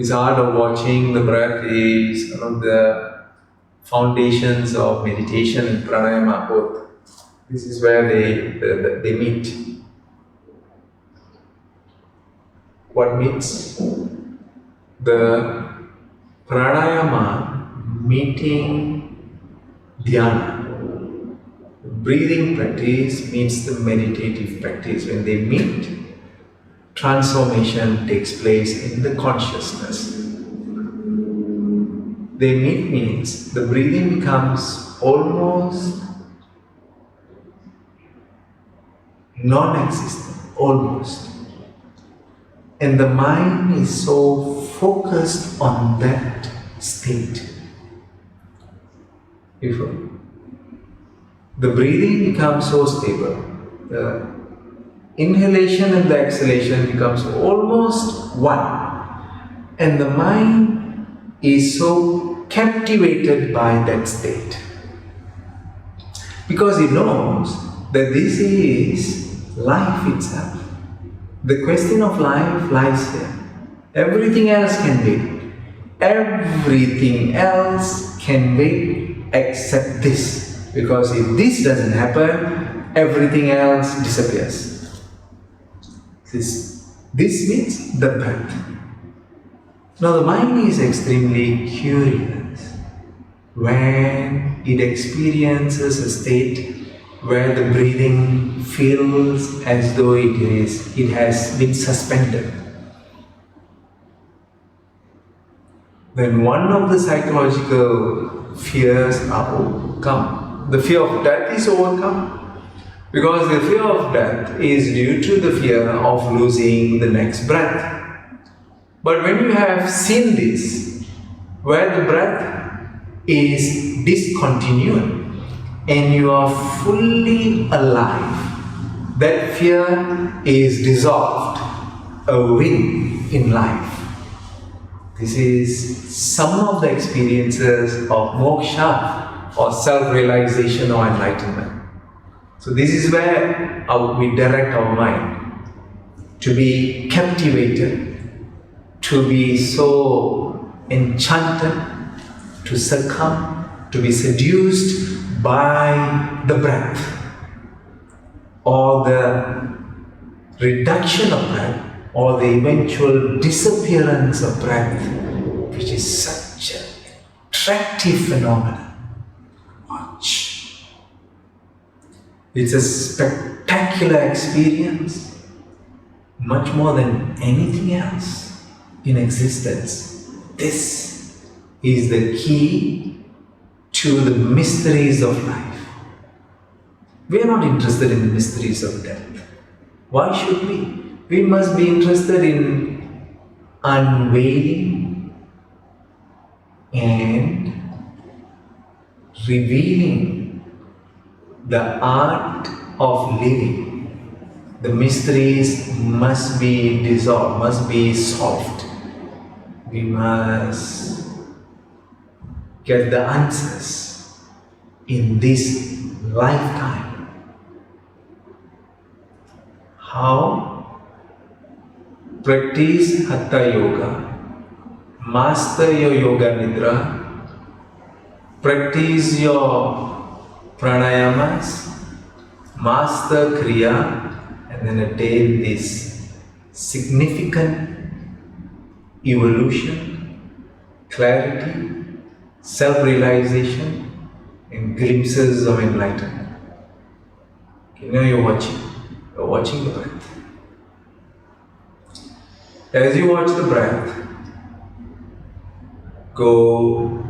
This art of watching the breath is one of the foundations of meditation and pranayama both. This is where they meet. What meets? The pranayama meeting dhyana. Breathing practice meets the meditative practice. When they meet, transformation takes place in the consciousness. They meet means the breathing becomes almost non-existent, almost. And the mind is so focused on that state. The breathing becomes so stable. The inhalation and the exhalation becomes almost one. And the mind is so captivated by that state. Because it knows that this is life itself. The question of life lies here. Everything else can wait. Everything else can wait except this. Because if this doesn't happen, everything else disappears. This means the breath. Now the mind is extremely curious when it experiences a state where the breathing feels as though it has been suspended. Then one of the psychological fears are overcome. The fear of death is overcome because the fear of death is due to the fear of losing the next breath. But when you have seen this, where the breath is discontinued and you are fully alive, that fear is dissolved, a win in life. This is some of the experiences of moksha or self-realization or enlightenment. So this is where we direct our mind to be captivated, to be so enchanted, to succumb, to be seduced by the breath or the reduction of breath or the eventual disappearance of breath, which is such an attractive phenomenon. Watch. It's a spectacular experience, much more than anything else in existence. This is the key to the mysteries of life. We are not interested in the mysteries of death. Why should we? We must be interested in unveiling and revealing the art of living. The mysteries must be dissolved, must be solved. We must get the answers in this lifetime. How? Practice Hatha Yoga, master your Yoga Nidra, practice your Pranayamas, master KRIYA, and then attain this significant evolution, clarity, self-realization, and glimpses of enlightenment. You know you're watching the breath. As you watch the breath, go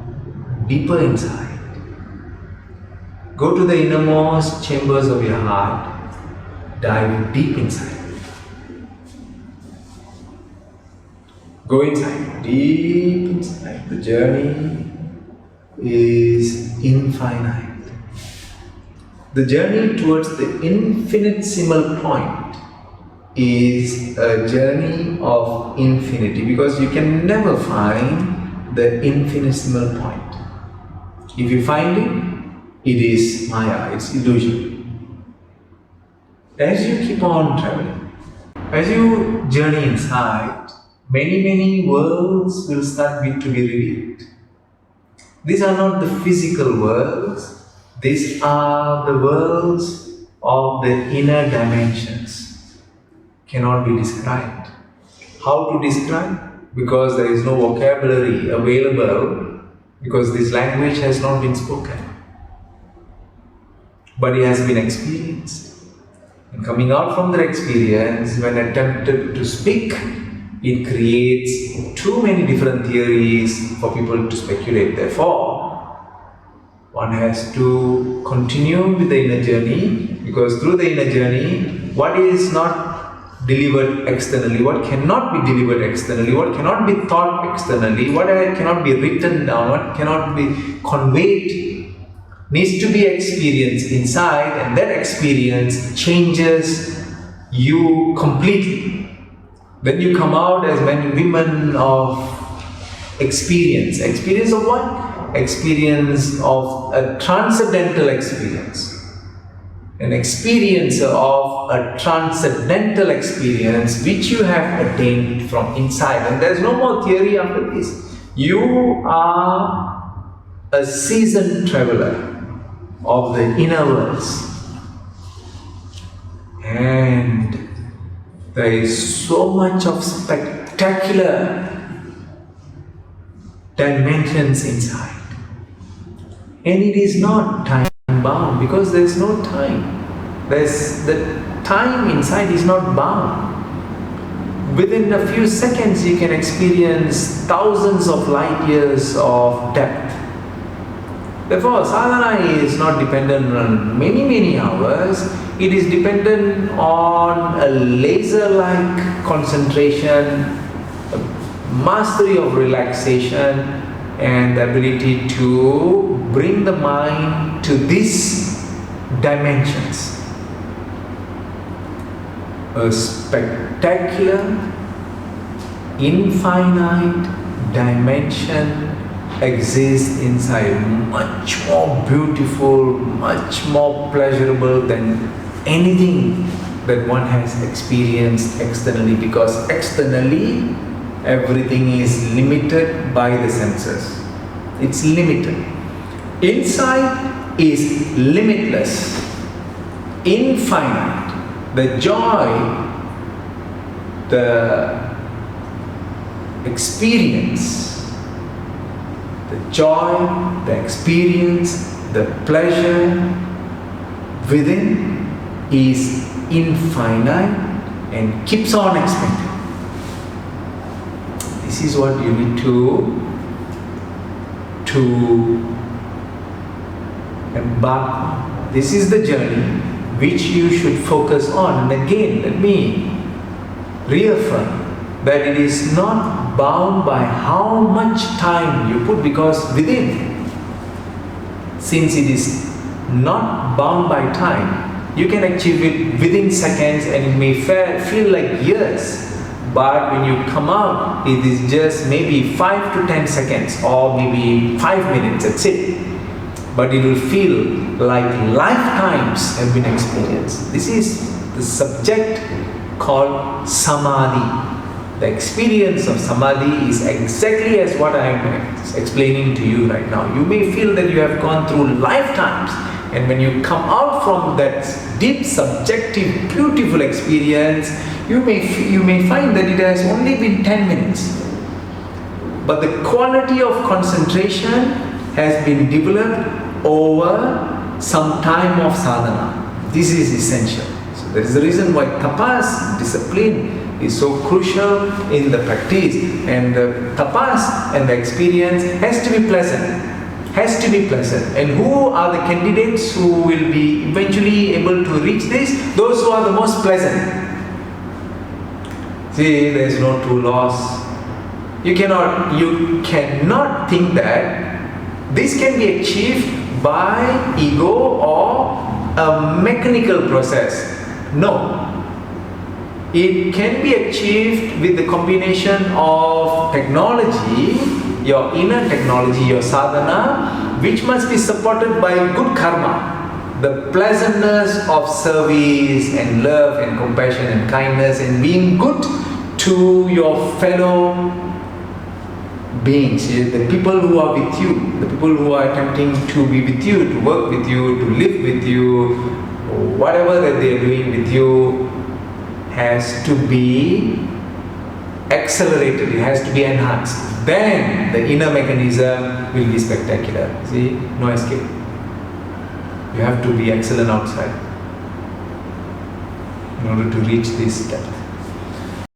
deeper inside. Go to the innermost chambers of your heart. Dive deep inside. Go inside, deep inside. The journey is infinite. The journey towards the infinitesimal point is a journey of infinity, because you can never find the infinitesimal point. If you find it, it is Maya, it's illusion. As you keep on traveling, as you journey inside, Many worlds will start to be revealed. These are not the physical worlds, these are the worlds of the inner dimensions. Cannot be described. How to describe? Because there is no vocabulary available, because this language has not been spoken, but it has been experienced. And coming out from that experience, when attempted to speak, it creates too many different theories for people to speculate. Therefore, one has to continue with the inner journey, because through the inner journey, what is not delivered externally, what cannot be delivered externally, what cannot be thought externally, what cannot be written down, what cannot be conveyed, needs to be experienced inside, and that experience changes you completely. Then you come out as men and women of experience. Experience of what? Experience of a transcendental experience. An experience of a transcendental experience which you have attained from inside. And there is no more theory after this. You are a seasoned traveler of the inner worlds. And there is so much of spectacular dimensions inside. And it is not time bound, because there is no time. The time inside is not bound. Within a few seconds you can experience thousands of light years of depth. Therefore, sadhana is not dependent on many hours. It is dependent on a laser-like concentration, mastery of relaxation, and the ability to bring the mind to these dimensions. A spectacular, infinite dimension exists inside, much more beautiful, much more pleasurable than anything that one has experienced externally, because externally everything is limited by the senses. It's limited. Inside is limitless, infinite. The joy, the experience, the joy, the experience, the pleasure within is infinite and keeps on expanding. This is what you need to embark on. This is the journey which you should focus on. And again, let me reaffirm that it is not bound by how much time you put, because within, since it is not bound by time, you can achieve it within seconds, and it may feel like years. But when you come out, it is just maybe 5 to 10 seconds or maybe 5 minutes, that's it. But it will feel like lifetimes have been experienced. This is the subject called samadhi. The experience of samadhi is exactly as what I am explaining to you right now. You may feel that you have gone through lifetimes, and when you come out from that deep, subjective, beautiful experience, you may find that it has only been 10 minutes. But the quality of concentration has been developed over some time of sadhana. This is essential. So that is the reason why tapas, discipline, is so crucial in the practice. And the tapas and the experience has to be pleasant. Has to be pleasant. And who are the candidates who will be eventually able to reach this? Those who are the most pleasant. See, there is no true loss. You cannot think that this can be achieved by ego or a mechanical process. No. It can be achieved with the combination of technology, your inner technology, your sadhana, which must be supported by good karma. The pleasantness of service and love and compassion and kindness and being good to your fellow beings, the people who are with you, the people who are attempting to be with you, to work with you, to live with you, whatever that they are doing with you has to be accelerated, it has to be enhanced. Then the inner mechanism will be spectacular. See, no escape. You have to be excellent outside in order to reach this step.